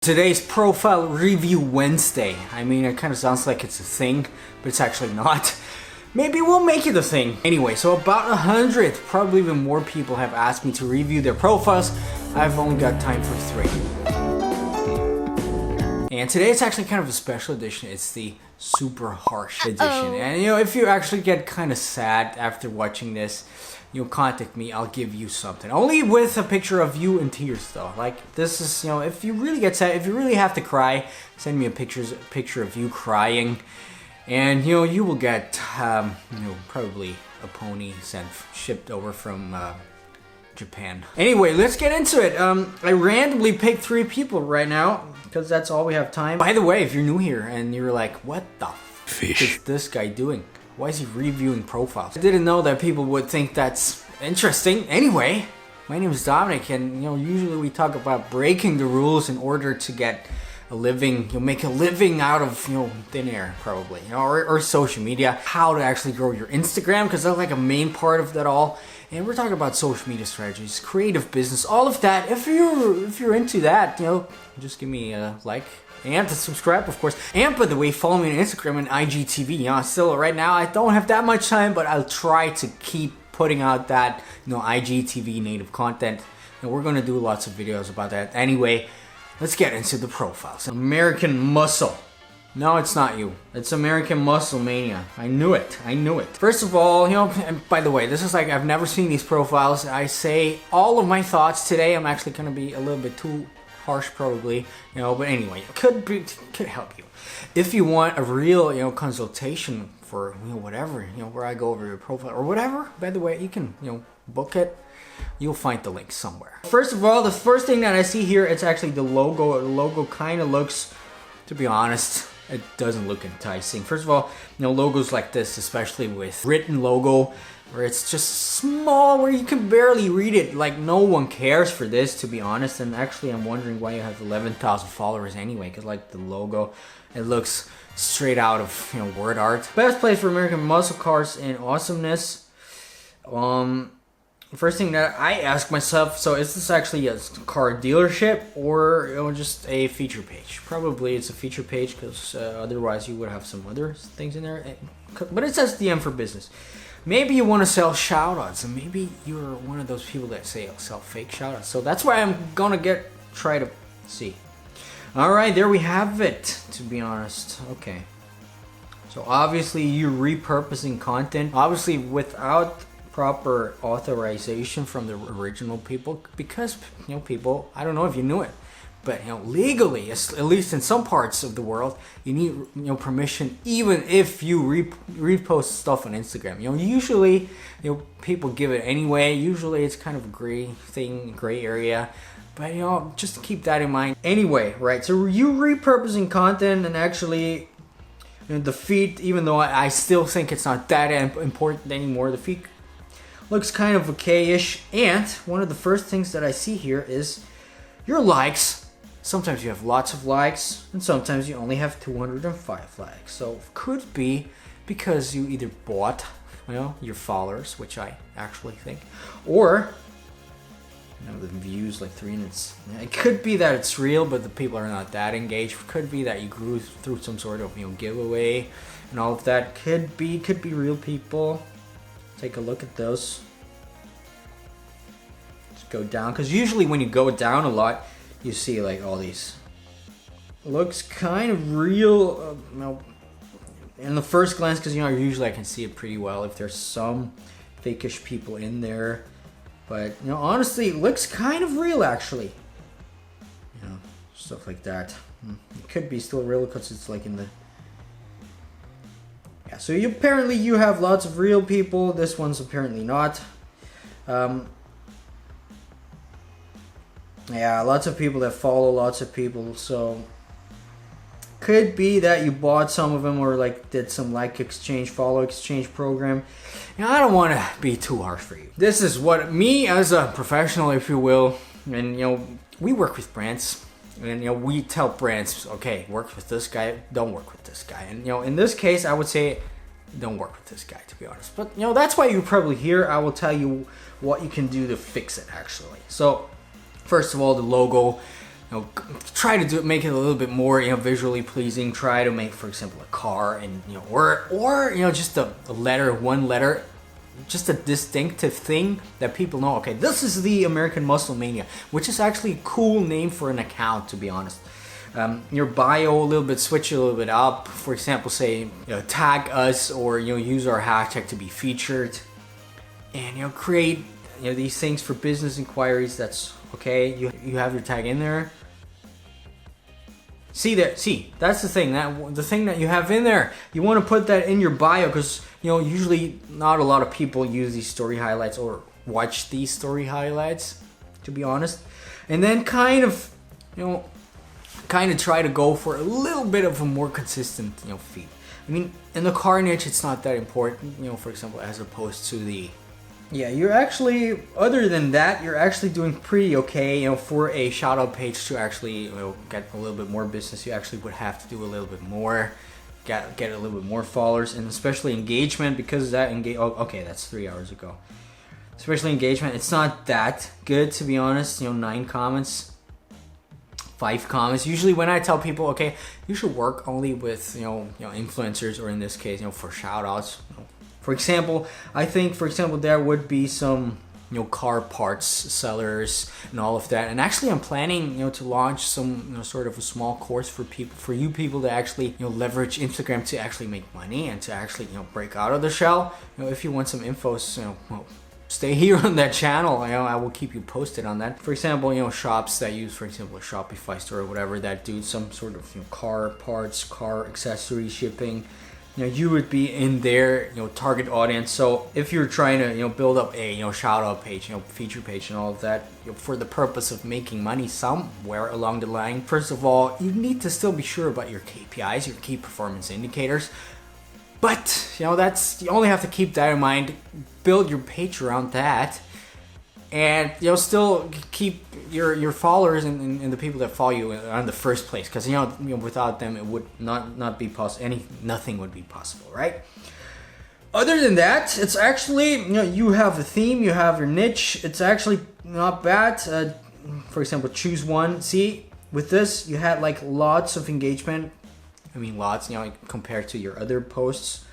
Today's Profile Review Wednesday. I mean, it kind of sounds like it's a thing, but it's actually not. Maybe we'll make it a thing. Anyway, so about 100, probably even more people have asked me to review their profiles. I've only got time for 3. And today it's actually kind of a special edition. It's the super harsh edition. And if you actually get kind of sad after watching this, contact me, I'll give you something. Only with a picture of you in tears though. Like, this is, if you really get sad, if you really have to cry, send me a picture of you crying. And, you will get, probably a pony shipped over from, Japan. Anyway, let's get into it. I randomly picked 3 people right now, because that's all we have time. By the way, if you're new here and you're like, what the fish is this guy doing? Why is he reviewing profiles? I didn't know that people would think that's interesting. Anyway, my name is Dominic, and usually we talk about breaking the rules in order to get a living. You'll make a living out of thin air, probably, or social media. How to actually grow your Instagram, because that's like a main part of that all. And we're talking about social media strategies, creative business, all of that. If you're into that, just give me a like. And to subscribe, of course. And by the way, follow me on Instagram and IGTV. Still, right now, I don't have that much time, but I'll try to keep putting out that, IGTV native content. And we're gonna do lots of videos about that. Anyway, let's get into the profiles. American Muscle. No, it's not you. It's American Muscle Mania. I knew it. First of all, and by the way, this is like, I've never seen these profiles. I say all of my thoughts today. I'm actually gonna be a little bit too harsh probably, but anyway, could help you. If you want a real, consultation for, whatever, where I go over your profile or whatever, by the way, you can, book it. You'll find the link somewhere. First of all, the first thing that I see here, it's actually the logo. The logo kind of looks, to be honest, it doesn't look enticing. First of all, logos like this, especially with written logo, where it's just small, where you can barely read it. Like, no one cares for this, to be honest. And actually, I'm wondering why you have 11,000 followers anyway, because like the logo, it looks straight out of word art. Best place for American muscle cars and awesomeness. First thing that I ask myself, so is this actually a car dealership or just a feature page? Probably it's a feature page, because otherwise you would have some other things in there. But it says DM for business. Maybe you want to sell shoutouts, and maybe you're one of those people that sell fake shoutouts. So that's why I'm gonna try to see. All right, there we have it. To be honest, okay. So obviously you're repurposing content, obviously without proper authorization from the original people, because people, I don't know if you knew it, but legally, at least in some parts of the world, you need permission even if you repost stuff on Instagram. Usually people give it anyway. Usually it's kind of a gray area, but just keep that in mind. Anyway, right, so you repurposing content, and actually the feed, even though I still think it's not that important anymore, the feed looks kind of okay-ish. And one of the first things that I see here is your likes. Sometimes you have lots of likes, and sometimes you only have 205 likes. So it could be because you either bought, your followers, which I actually think, or the views like 300. It could be that it's real, but the people are not that engaged. It could be that you grew through some sort of giveaway, and all of that. Could be real people. Take a look at those. Just go down, because usually when you go down a lot, you see like all these. Looks kind of real, in the first glance, because usually I can see it pretty well if there's some fakeish people in there. But honestly, it looks kind of real actually. Stuff like that. It could be still real because it's like in the. Yeah, so apparently you have lots of real people. This one's apparently not. Yeah, lots of people that follow lots of people. So could be that you bought some of them, or like did some follow exchange program. I don't want to be too harsh for you. This is what me as a professional, if you will, and we work with brands. And we tell brands, okay, work with this guy, don't work with this guy. And in this case, I would say don't work with this guy, to be honest. But that's why you're probably here. I will tell you what you can do to fix it actually. So first of all, the logo. try to make it a little bit more, visually pleasing. Try to make, for example, a car, and or just a letter, one letter, just a distinctive thing that people know. Okay, this is the American Muscle Mania, which is actually a cool name for an account, to be honest. Your bio a little bit, switch it a little bit up. For example, say tag us, or use our hashtag to be featured, and create these things for business inquiries. That's okay. You have your tag in there. See, that's the thing. The thing that you have in there, you want to put that in your bio, because usually not a lot of people use these story highlights or watch these story highlights, to be honest. And then kind of try to go for a little bit of a more consistent feed. I mean, in the car niche, it's not that important, for example, as opposed to the... Yeah, you're actually, other than that, you're actually doing pretty okay. For a shout out page to actually get a little bit more business, you actually would have to do a little bit more, get a little bit more followers, and especially engagement, because that okay, that's 3 hours ago. Especially engagement, it's not that good, to be honest. 9 comments, 5 comments. Usually when I tell people, okay, you should work only with influencers, or in this case, for shout outs. For example, I think, there would be some, car parts sellers and all of that. And actually, I'm planning, to launch some, sort of a small course for you people to actually, leverage Instagram to actually make money and to actually, break out of the shell. If you want some info, stay here on that channel. I will keep you posted on that. For example, shops that use, for example, a Shopify store or whatever, that do some sort of, car parts, car accessory shipping. You would be in their target audience. So if you're trying to build up a shout out page, feature page and all of that, for the purpose of making money somewhere along the line, first of all, you need to still be sure about your KPIs, your key performance indicators. But that's, you only have to keep that in mind. Build your page around that, and still keep your followers and the people that follow you in the first place, because without them it would not be possible. Nothing would be possible, right? Other than that, it's actually you have a theme, you have your niche. It's actually not bad. For example, choose one. See, with this you had like lots of engagement. I mean lots, compared to your other posts.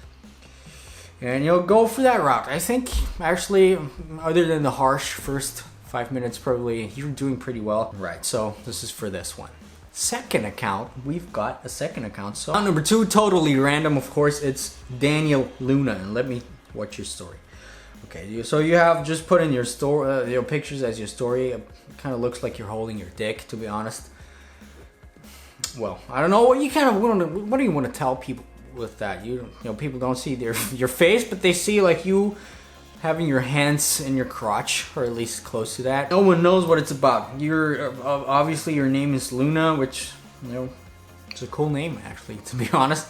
And go for that route. I think actually, other than the harsh first 5 minutes, probably you're doing pretty well. Right, so this is for this one. Second account, we've got a second account. So account number 2, totally random, of course, it's Daniel Luna. And let me watch your story. Okay, so you have just put in your story, your pictures as your story. It kind of looks like you're holding your dick, to be honest. Well, I don't know what you kind of want to. What do you want to tell people with that? People don't see your face, but they see like you having your hands in your crotch, or at least close to that. No one knows what it's about. You're obviously, your name is Luna, which it's a cool name actually, to be honest.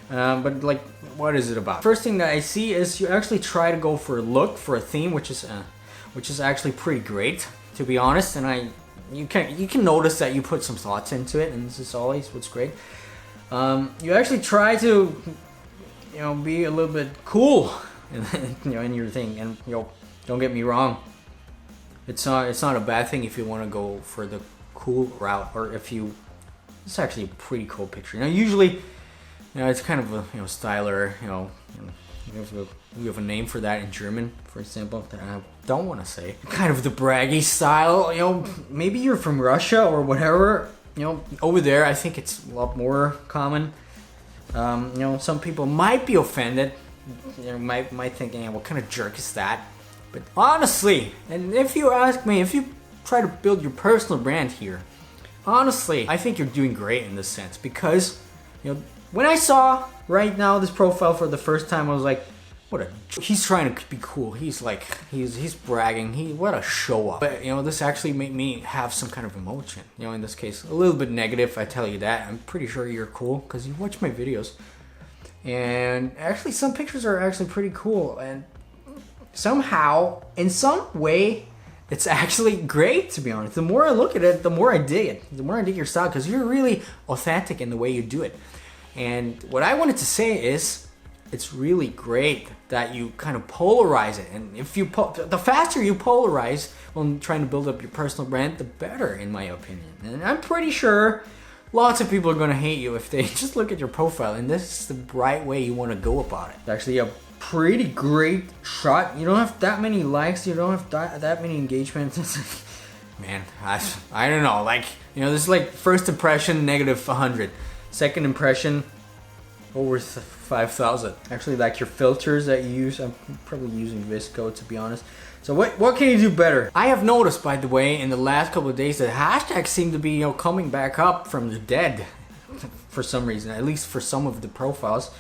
But like, what is it about? First thing that I see is you actually try to go for a look, for a theme, which is actually pretty great, to be honest. And you can notice that you put some thoughts into it, and this is always what's great. You actually try to, be a little bit cool, in your thing. And don't get me wrong, it's not a bad thing if you want to go for the cool route, or if you. It's actually a pretty cool picture. Usually, it's kind of a styler. We have a name for that in German, for example, that I don't want to say. Kind of the braggy style. Maybe you're from Russia or whatever. Over there, I think it's a lot more common. Some people might be offended. Might think, what kind of jerk is that? But honestly, and if you ask me, if you try to build your personal brand here, honestly, I think you're doing great in this sense, because, when I saw right now this profile for the first time, I was like, he's trying to be cool. He's like, he's bragging. What a show off. But this actually made me have some kind of emotion. In this case, a little bit negative. I tell you that. I'm pretty sure you're cool because you watch my videos. And actually, some pictures are actually pretty cool. And somehow, in some way, it's actually great, to be honest. The more I look at it, the more I dig it. The more I dig your style, because you're really authentic in the way you do it. And what I wanted to say is, it's really great that you kind of polarize it. And if you the faster you polarize when trying to build up your personal brand, the better, in my opinion. And I'm pretty sure lots of people are gonna hate you if they just look at your profile, and this is the right way you want to go about it. It's actually a pretty great shot. You don't have that many likes, you don't have that many engagements. Man, I don't know, like, you know, this is like first impression negative 100, second impression over 5,000. Actually, like your filters that you use, I'm probably using Visco, to be honest. So what can you do better? I have noticed, by the way, in the last couple of days that hashtags seem to be, you know, coming back up from the dead for some reason, at least for some of the profiles.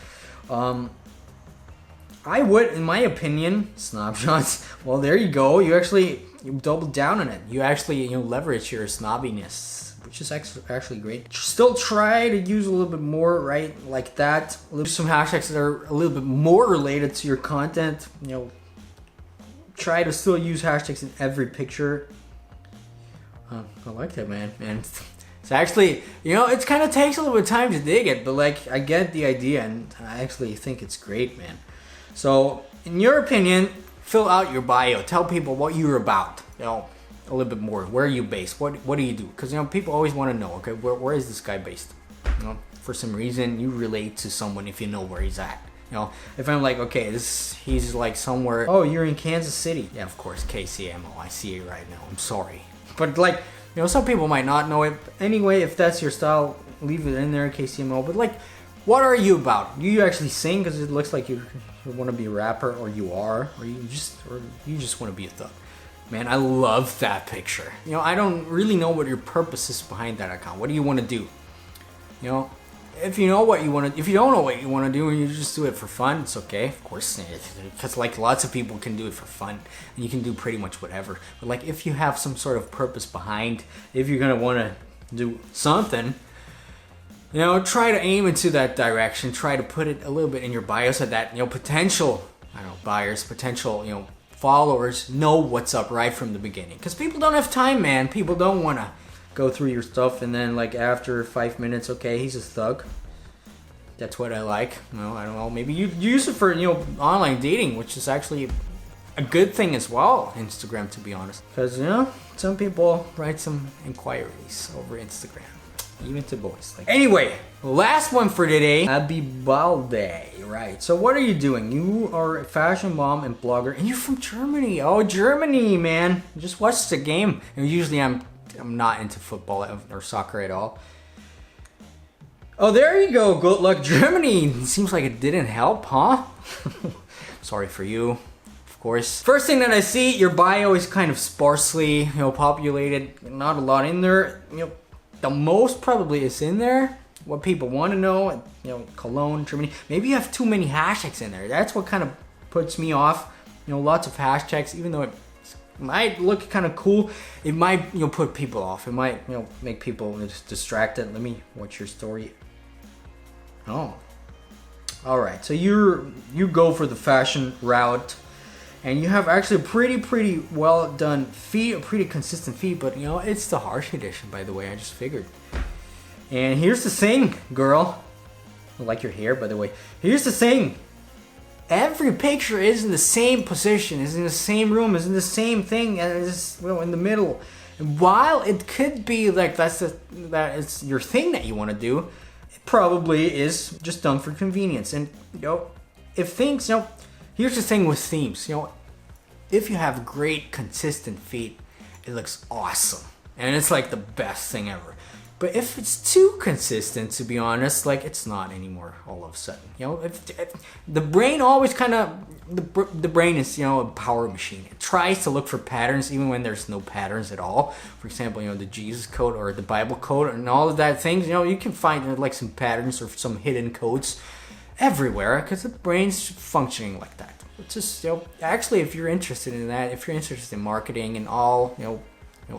I would, in my opinion, snapshots. Well, there you go. You double down on it. You actually, you know, leverage your snobbiness, which is actually great. Still try to use a little bit more, right? Like that. Some hashtags that are a little bit more related to your content. You know, try to still use hashtags in every picture. I like that, man. And it's actually, you know, it kind of takes a little bit of time to dig it, but like, I get the idea, and I actually think it's great, man. So, in your opinion, fill out your bio. Tell people what you're about. You know, a little bit more. Where are you based? What do you do? Because, you know, people always want to know. Okay, where is this guy based? You know, for some reason, you relate to someone if you know where he's at. You know, if I'm like, okay, he's like somewhere. Oh, you're in Kansas City. Yeah, of course, KCMO. I see it right now. I'm sorry, but like, you know, some people might not know it. Anyway, if that's your style, leave it in there, KCMO. But like, what are you about? Do you actually sing? Because it looks like you want to be a rapper, or you are, or you just want to be a thug. Man, I love that picture. You know, I don't really know what your purpose is behind that account. What do you want to do? You know, if you know what you want to, if you don't know what you want to do and you just do it for fun, it's okay, of course. Because like lots of people can do it for fun, and you can do pretty much whatever. But like, if you have some sort of purpose behind, if you're gonna want to do something, you know, try to aim into that direction. Try to put it a little bit in your bio so that, you know, potential, I don't know, buyers, potential, you know, followers know what's up right from the beginning. Because people don't have time, man. People don't want to go through your stuff and then like after 5 minutes, okay, he's a thug. That's what I like. You know, I don't know. Maybe you use it for, you know, online dating, which is actually a good thing as well, Instagram, to be honest. Because, you know, some people write some inquiries over Instagram. Even to boys. Like, anyway, last one for today. Abby Baldeh, right? So what are you doing? You are a fashion mom and blogger, and you're from Germany. Oh, Germany, man! Just watch the game. And usually I'm not into football or soccer at all. Oh, there you go. Good luck, Germany. Seems like it didn't help, huh? Sorry for you. Of course. First thing that I see, your bio is kind of sparsely, you know, populated. Not a lot in there. You know. The most probably is in there, what people want to know, you know, Cologne, Germany. Maybe you have too many hashtags in there. That's what kind of puts me off. You know, lots of hashtags, even though it might look kind of cool, it might, you know, put people off. It might, you know, make people just distracted. Let me watch your story. Oh, all right. So you go for the fashion route. And you have actually a pretty well done feed, a pretty consistent feed, but you know, it's the harsh edition, by the way, I just figured. And here's the thing, girl. I like your hair, by the way. Here's the thing. Every picture is in the same position, is in the same room, is in the same thing, and is, you know, in the middle. And while it could be like that it's your thing that you want to do, it probably is just done for convenience. And you know, if things, you know, here's the thing with themes, you know, if you have great consistent feed, it looks awesome. And it's like the best thing ever. But if it's too consistent, to be honest, like it's not anymore all of a sudden. You know, if the brain always kind of, the brain is, you know, a power machine. It tries to look for patterns even when there's no patterns at all. For example, you know, the Jesus code or the Bible code and all of that things, you know, you can find like some patterns or some hidden codes everywhere because the brain's functioning like that. It's just, you know, actually, if you're interested in that, if you're interested in marketing and all, you know,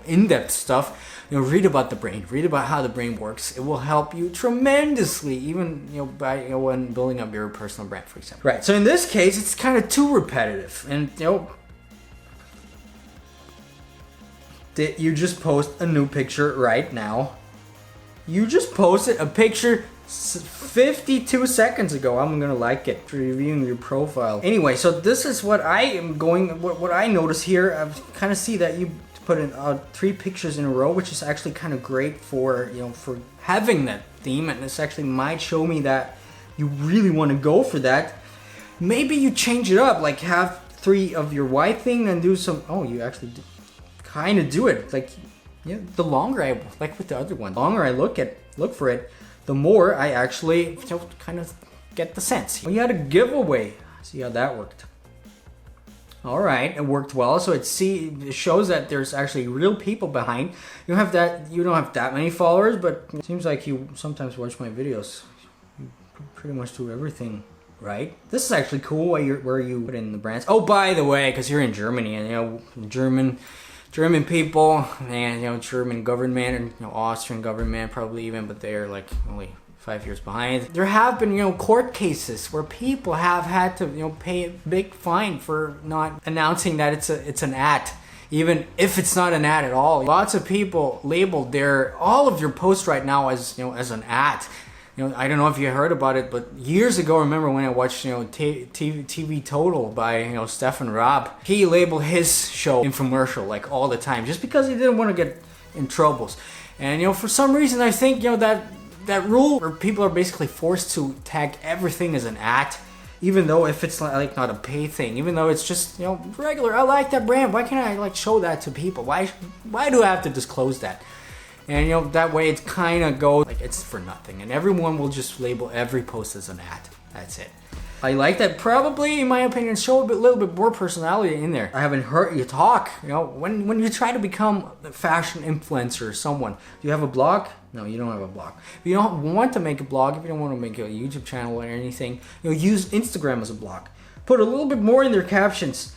in-depth stuff, you know, read about the brain, read about how the brain works. It will help you tremendously, even, you know, by, you know, when building up your personal brand, for example. Right. So in this case, it's kind of too repetitive, and you know, you just post a new picture right now. You just posted a picture 52 seconds ago. I'm gonna like it, reviewing your profile. Anyway, so this is what I am going, what I notice here. I kind of see that you put in 3 pictures in a row, which is actually kind of great for, you know, for having that theme, and this actually might show me that you really want to go for that. Maybe you change it up, like have 3 of your white thing and do some, oh, you actually kind of do it, like, yeah, the longer I, like with the other one, the longer I look for it, the more I actually, you know, kind of get the sense. Well, you had a giveaway. See how that worked. All right, it worked well. So it shows that there's actually real people behind. You don't have that many followers, but it seems like you sometimes watch my videos. You pretty much do everything right. This is actually cool where you put in the brands. Oh, by the way, because you're in Germany, and you know, German people and, you know, German government and, you know, Austrian government probably even, but they're like only 5 years behind. There have been, you know, court cases where people have had to, you know, pay a big fine for not announcing that it's an ad, even if it's not an ad at all. Lots of people labeled all of your posts right now as, you know, as an ad. You know, I don't know if you heard about it, but years ago, remember when I watched, you know, TV Total by, you know, Stefan Raab. He labeled his show infomercial like all the time, just because he didn't want to get in troubles. And, you know, for some reason, I think, you know, that rule where people are basically forced to tag everything as an ad, even though if it's like not a pay thing, even though it's just, you know, regular, I like that brand, why can't I like show that to people? Why do I have to disclose that? And, you know, that way it kind of goes like it's for nothing, and everyone will just label every post as an ad. That's it. I like that. Probably, in my opinion, show a little bit more personality in there. I haven't heard you talk. You know, when you try to become a fashion influencer or someone, do you have a blog? No, you don't have a blog. If you don't want to make a blog, if you don't want to make a YouTube channel or anything, you know, use Instagram as a blog. Put a little bit more in their captions.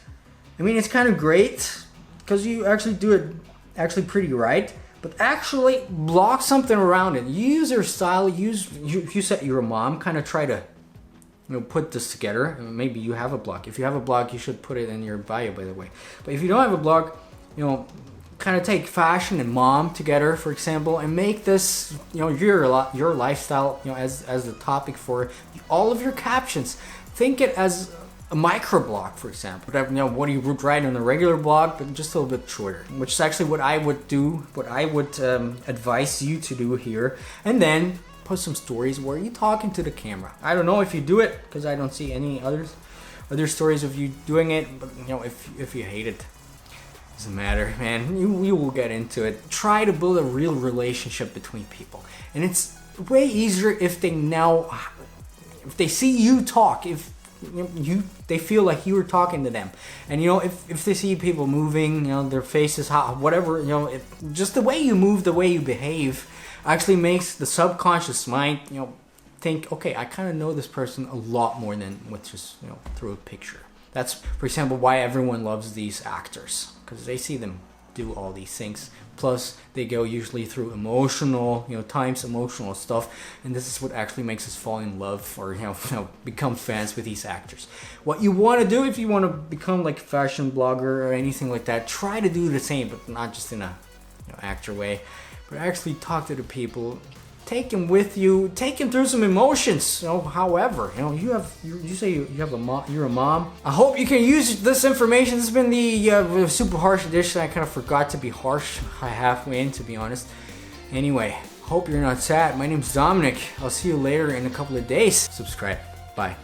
I mean, it's kind of great because you actually do it actually pretty right. But actually block something around it. Use your style. You said you're a mom. Kind of try to, you know, put this together. Maybe you have a blog. If you have a blog, you should put it in your bio, by the way. But if you don't have a blog, you know, kind of take fashion and mom together, for example, and make this, you know, your lifestyle, you know, as the topic for all of your captions. Think it as a microblog, for example. You know, what you would write on a regular blog, but just a little bit shorter, which is actually what I would do, what I would advise you to do here. And then post some stories where you're talking to the camera. I don't know if you do it, because I don't see any other stories of you doing it, but, you know, if you hate it, doesn't matter, man. You will get into it. Try to build a real relationship between people, and it's way easier if they see you talk, if they feel like you were talking to them. And, you know, if they see people moving, you know, their faces, whatever, you know, just the way you move, the way you behave actually makes the subconscious mind, you know, think, okay, I kind of know this person a lot more than with just, you know, through a picture. That's, for example, why everyone loves these actors, because they see them do all these things. Plus, they go usually through emotional stuff, and this is what actually makes us fall in love or, you know, become fans with these actors. What you want to do if you want to become like a fashion blogger or anything like that, try to do the same, but not just in a, you know, actor way, but actually talk to the people. Take them with you. Take them through some emotions. You know, however, you know, you say you have a mom. You're a mom. I hope you can use this information. This has been the super harsh edition. I kind of forgot to be harsh halfway in, to be honest. Anyway, hope you're not sad. My name's Dominik. I'll see you later in a couple of days. Subscribe. Bye.